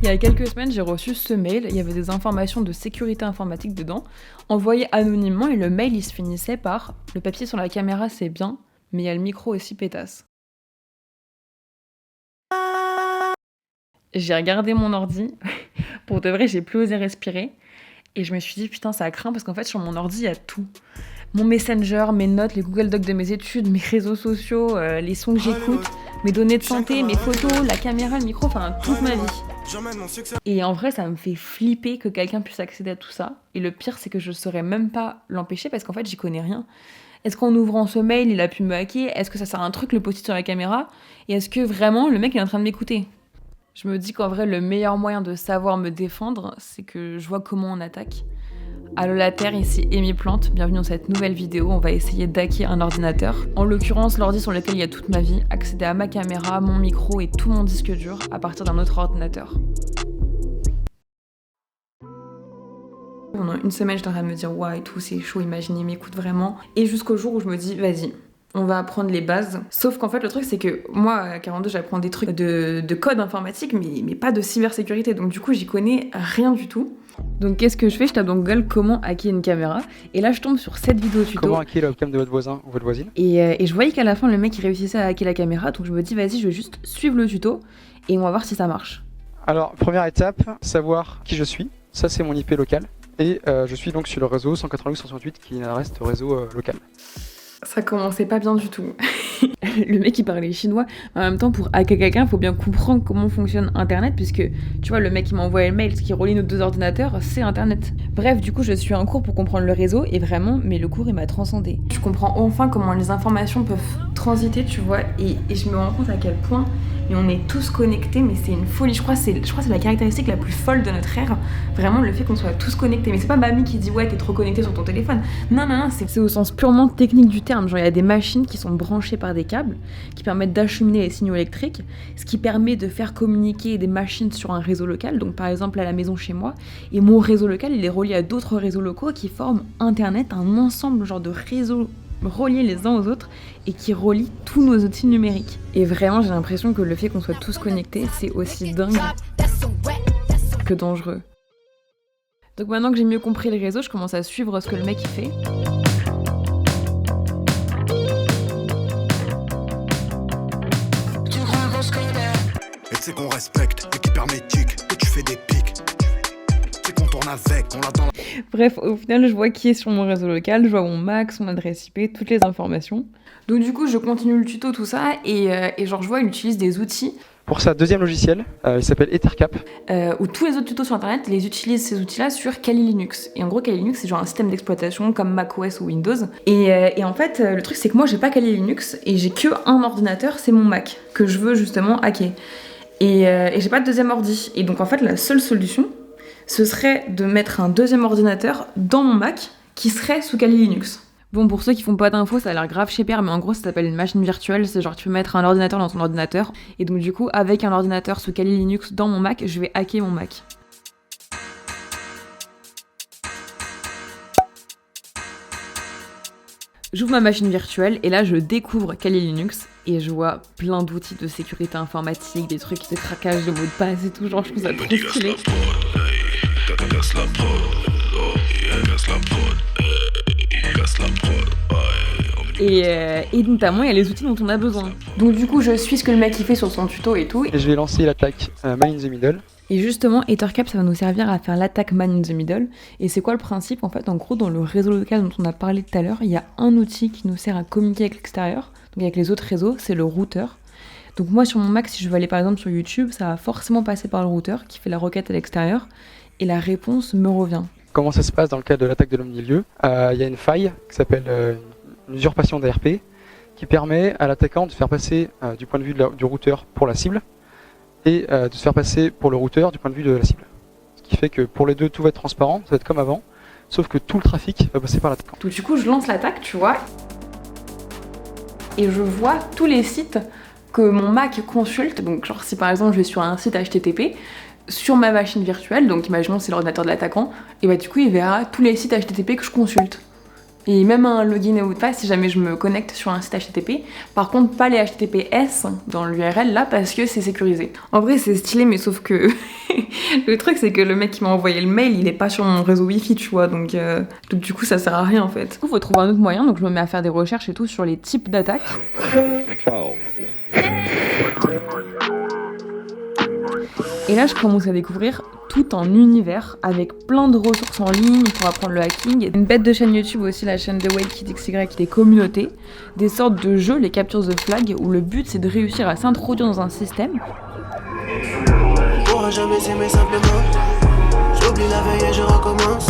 Il y a quelques semaines, j'ai reçu ce mail, il y avait des informations de sécurité informatique dedans, envoyées anonymement et le mail il se finissait par « Le papier sur la caméra c'est bien, mais il y a le micro aussi pétasse ». J'ai regardé mon ordi, pour de vrai j'ai plus osé respirer, et je me suis dit putain ça craint parce qu'en fait sur mon ordi il y a tout. Mon Messenger, mes notes, les Google Docs de mes études, mes réseaux sociaux, les sons que j'écoute, mes données de santé, mes photos, la caméra, le micro, enfin toute ma vie. Et en vrai, ça me fait flipper que quelqu'un puisse accéder à tout ça. Et le pire, c'est que je saurais même pas l'empêcher parce qu'en fait, j'y connais rien. Est-ce qu'en ouvrant ce mail, il a pu me hacker ? Est-ce que ça sert à un truc, le post-it sur la caméra ? Et est-ce que vraiment, le mec est en train de m'écouter ? Je me dis qu'en vrai, le meilleur moyen de savoir me défendre, c'est que je vois comment on attaque. Allô la Terre, ici Amy Plante, bienvenue dans cette nouvelle vidéo, on va essayer d'hacker un ordinateur. En l'occurrence, l'ordi sur lequel il y a toute ma vie, accéder à ma caméra, mon micro et tout mon disque dur à partir d'un autre ordinateur. Pendant une semaine, j'étais en train de me dire « Waouh et tout, c'est chaud, imagine, il m'écoute vraiment ». Et jusqu'au jour où je me dis « Vas-y, on va apprendre les bases ». Sauf qu'en fait, le truc, c'est que moi, à 42, j'apprends des trucs de code informatique, mais pas de cybersécurité. Donc du coup, j'y connais rien du tout. Donc qu'est-ce que je fais ? Je tape dans Google comment hacker une caméra et là je tombe sur cette vidéo tuto. Comment hacker la webcam de votre voisin ou votre voisine ? Et je voyais qu'à la fin le mec il réussissait à hacker la caméra, donc je me dis vas-y je vais juste suivre le tuto et on va voir si ça marche. Alors première étape, savoir qui je suis, ça c'est mon IP local et je suis donc sur le réseau 192.168 qui reste réseau local. Ça commençait pas bien du tout. Le mec il parlait chinois, en même temps pour hacker quelqu'un, il faut bien comprendre comment fonctionne internet puisque tu vois le mec qui m'a envoyé le mail, ce qui relie nos deux ordinateurs, c'est internet. Bref, du coup je suis un cours pour comprendre le réseau et vraiment, mais le cours il m'a transcendé. Je comprends enfin comment les informations peuvent transiter, tu vois, et je me rends compte à quel point mais on est tous connectés, mais c'est une folie. Je crois que c'est la caractéristique la plus folle de notre ère. Vraiment, le fait qu'on soit tous connectés. Mais c'est pas mamie qui dit ouais, t'es trop connecté sur ton téléphone. Non, c'est au sens purement technique du terme. Genre, il y a des machines qui sont branchées par des câbles qui permettent d'acheminer les signaux électriques, ce qui permet de faire communiquer des machines sur un réseau local. Donc, par exemple, à la maison chez moi. Et mon réseau local, il est relié à d'autres réseaux locaux qui forment Internet, un ensemble genre de réseaux reliés les uns aux autres et qui relient tous nos outils numériques. Et vraiment, j'ai l'impression que le fait qu'on soit tous connectés, c'est aussi dingue que dangereux. Donc maintenant que j'ai mieux compris les réseaux, je commence à suivre ce que le mec il fait. Et c'est qu'on respecte, équipe hermétique, que tu fais des pics. C'est qu'on tourne avec, on l'attend. Bref, au final, je vois qui est sur mon réseau local, je vois mon MAC, son adresse IP, toutes les informations. Donc du coup, je continue le tuto, tout ça, et genre je vois, il utilise des outils. Pour sa deuxième logiciel, il s'appelle Ethercap. Où tous les autres tutos sur internet les utilisent ces outils-là sur Kali Linux. Et en gros, Kali Linux, c'est genre un système d'exploitation comme macOS ou Windows. Et en fait, le truc, c'est que moi, j'ai pas Kali Linux et j'ai que un ordinateur, c'est mon Mac, que je veux justement hacker. Et j'ai pas de deuxième ordi. Et donc en fait, la seule solution, ce serait de mettre un deuxième ordinateur dans mon Mac qui serait sous Kali Linux. Bon, pour ceux qui font pas d'infos, ça a l'air grave chez Père, mais en gros, ça s'appelle une machine virtuelle. C'est genre, tu peux mettre un ordinateur dans ton ordinateur. Et donc, du coup, avec un ordinateur sous Kali Linux dans mon Mac, je vais hacker mon Mac. J'ouvre ma machine virtuelle et là, je découvre Kali Linux et je vois plein d'outils de sécurité informatique, des trucs de craquage de mots de passe et tout. Genre, je trouve ça trop stylé. Et notamment, il y a les outils dont on a besoin. Donc du coup, je suis ce que le mec il fait sur son tuto et tout. Et je vais lancer l'attaque Man in the Middle. Et justement, Ethercap, ça va nous servir à faire l'attaque Man in the Middle. Et c'est quoi le principe ? En fait, en gros, dans le réseau local dont on a parlé tout à l'heure, il y a un outil qui nous sert à communiquer avec l'extérieur, donc avec les autres réseaux, c'est le routeur. Donc moi, sur mon Mac, si je veux aller par exemple sur YouTube, ça va forcément passer par le routeur qui fait la requête à l'extérieur. Et la réponse me revient. Comment ça se passe dans le cas de l'attaque de l'omni-lieu ? Il y a une faille qui s'appelle une usurpation d'ARP qui permet à l'attaquant de faire passer du point de vue du routeur pour la cible et de se faire passer pour le routeur du point de vue de la cible. Ce qui fait que pour les deux, tout va être transparent, ça va être comme avant, sauf que tout le trafic va passer par l'attaquant. Donc du coup, je lance l'attaque, tu vois, et je vois tous les sites que mon Mac consulte. Donc genre si par exemple je vais sur un site HTTP, sur ma machine virtuelle, donc imaginons c'est l'ordinateur de l'attaquant, et bah du coup il verra tous les sites HTTP que je consulte. Et même un login et mot de passe si jamais je me connecte sur un site HTTP. Par contre, pas les HTTPS dans l'URL là parce que c'est sécurisé. En vrai, c'est stylé, mais sauf que le truc, c'est que le mec qui m'a envoyé le mail, il est pas sur mon réseau Wi-Fi, tu vois. Donc du coup, ça sert à rien en fait. Du coup, faut trouver un autre moyen. Donc je me mets à faire des recherches et tout sur les types d'attaques. Et là, je commence à découvrir tout un univers avec plein de ressources en ligne pour apprendre le hacking. Une bête de chaîne YouTube aussi, la chaîne de WakeItXY, des communautés, des sortes de jeux, les captures the flag, où le but c'est de réussir à s'introduire dans un système. On pourra jamais s'aimer simplement. J'oublie la veille et je recommence.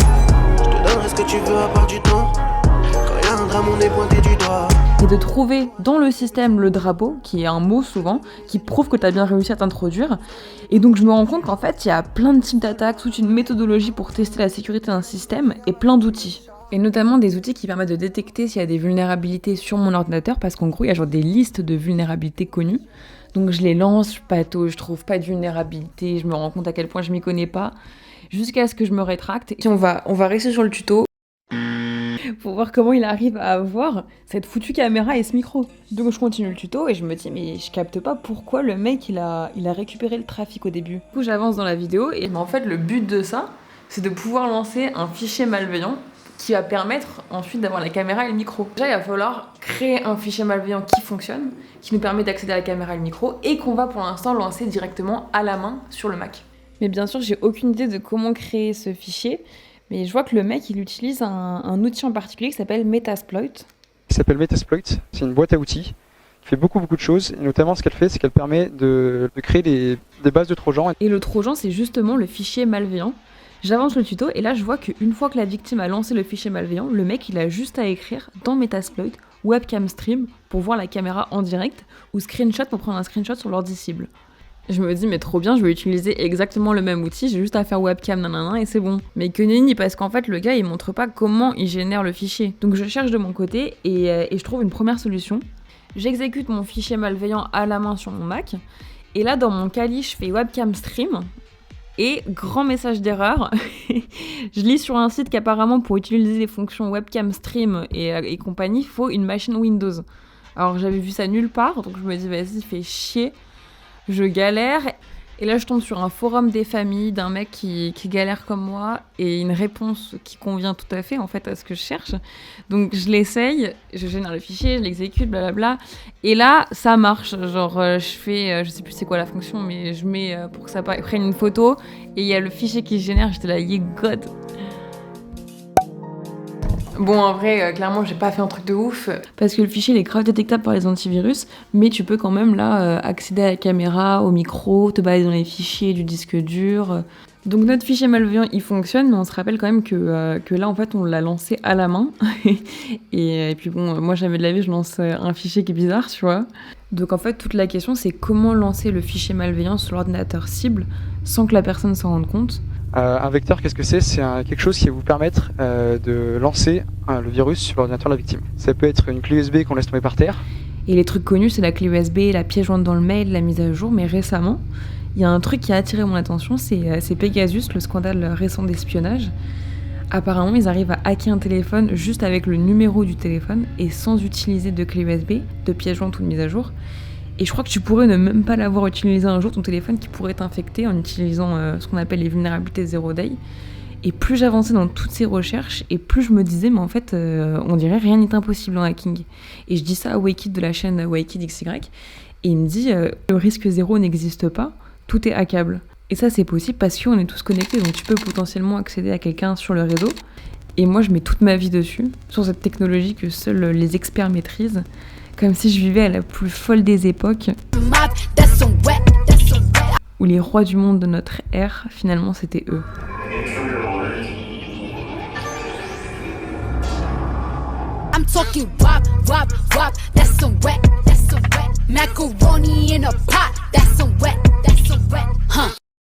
Je te donnerai ce que tu veux à part du temps. Quand y a un drame, on est pointé du doigt. Et de trouver dans le système le drapeau, qui est un mot souvent, qui prouve que tu as bien réussi à t'introduire. Et donc je me rends compte qu'en fait, il y a plein de types d'attaques, toute une méthodologie pour tester la sécurité d'un système, et plein d'outils. Et notamment des outils qui permettent de détecter s'il y a des vulnérabilités sur mon ordinateur, parce qu'en gros, il y a genre des listes de vulnérabilités connues. Donc je les lance, je patauge, je trouve pas de vulnérabilité, je me rends compte à quel point je m'y connais pas, jusqu'à ce que je me rétracte. Et on va rester sur le tuto pour voir comment il arrive à avoir cette foutue caméra et ce micro. Donc je continue le tuto et je me dis mais je capte pas pourquoi le mec il a récupéré le trafic au début. Du coup j'avance dans la vidéo et en fait le but de ça c'est de pouvoir lancer un fichier malveillant qui va permettre ensuite d'avoir la caméra et le micro. Déjà il va falloir créer un fichier malveillant qui fonctionne, qui nous permet d'accéder à la caméra et le micro et qu'on va pour l'instant lancer directement à la main sur le Mac. Mais bien sûr j'ai aucune idée de comment créer ce fichier. Mais je vois que le mec, il utilise un outil en particulier qui s'appelle Metasploit. Qui s'appelle Metasploit, c'est une boîte à outils qui fait beaucoup de choses. Et notamment, ce qu'elle fait, c'est qu'elle permet de créer des bases de Trojan. Et le Trojan, c'est justement le fichier malveillant. J'avance le tuto et là, je vois qu'une fois que la victime a lancé le fichier malveillant, le mec, il a juste à écrire dans Metasploit webcam stream pour voir la caméra en direct ou screenshot pour prendre un screenshot sur l'ordi cible. Je me dis mais trop bien, je vais utiliser exactement le même outil, j'ai juste à faire webcam nanana et c'est bon. Mais que nenni parce qu'en fait le gars il montre pas comment il génère le fichier. Donc je cherche de mon côté et je trouve une première solution. J'exécute mon fichier malveillant à la main sur mon Mac et là dans mon Kali je fais webcam stream et grand message d'erreur. Je lis sur un site qu'apparemment pour utiliser les fonctions webcam stream et compagnie il faut une machine Windows. Alors j'avais vu ça nulle part donc je me dis vas-y fais chier. Je galère, et là je tombe sur un forum des familles d'un mec qui galère comme moi, et une réponse qui convient tout à fait en fait à ce que je cherche. Donc je l'essaye, je génère le fichier, je l'exécute, blablabla, et là ça marche, genre je fais, je sais plus c'est quoi la fonction, mais je mets pour que ça prenne une photo, et il y a le fichier qui se génère, j'étais là, yeah god. Bon, en vrai, clairement, j'ai pas fait un truc de ouf, parce que le fichier, il est grave détectable par les antivirus, mais tu peux quand même, là, accéder à la caméra, au micro, te balader dans les fichiers du disque dur. Donc notre fichier malveillant, il fonctionne, mais on se rappelle quand même que là, en fait, on l'a lancé à la main. et puis bon, moi, jamais de la vie, je lance un fichier qui est bizarre, tu vois. Donc en fait, toute la question, c'est comment lancer le fichier malveillant sur l'ordinateur cible sans que la personne s'en rende compte. Un vecteur, qu'est-ce que c'est ? C'est quelque chose qui va vous permettre de lancer le virus sur l'ordinateur de la victime. Ça peut être une clé USB qu'on laisse tomber par terre. Et les trucs connus, c'est la clé USB, la pièce jointe dans le mail, la mise à jour. Mais récemment, il y a un truc qui a attiré mon attention, c'est Pegasus, le scandale récent d'espionnage. Apparemment, ils arrivent à hacker un téléphone juste avec le numéro du téléphone et sans utiliser de clé USB, de pièce jointe ou de mise à jour. Et je crois que tu pourrais ne même pas l'avoir utilisé un jour, ton téléphone qui pourrait t'infecter en utilisant ce qu'on appelle les vulnérabilités zero day. Et plus j'avançais dans toutes ces recherches, et plus je me disais, mais en fait, on dirait rien n'est impossible en hacking. Et je dis ça à WakeIt de la chaîne WakeItXY, et il me dit, le risque zéro n'existe pas, tout est hackable. Et ça, c'est possible parce qu'on est tous connectés, donc tu peux potentiellement accéder à quelqu'un sur le réseau. Et moi, je mets toute ma vie dessus, sur cette technologie que seuls les experts maîtrisent. Comme si je vivais à la plus folle des époques, où les rois du monde de notre ère, finalement, c'était eux. I'm talking wop, wop, wop, that's some wet, macaroni in a pot, that's some wet, huh.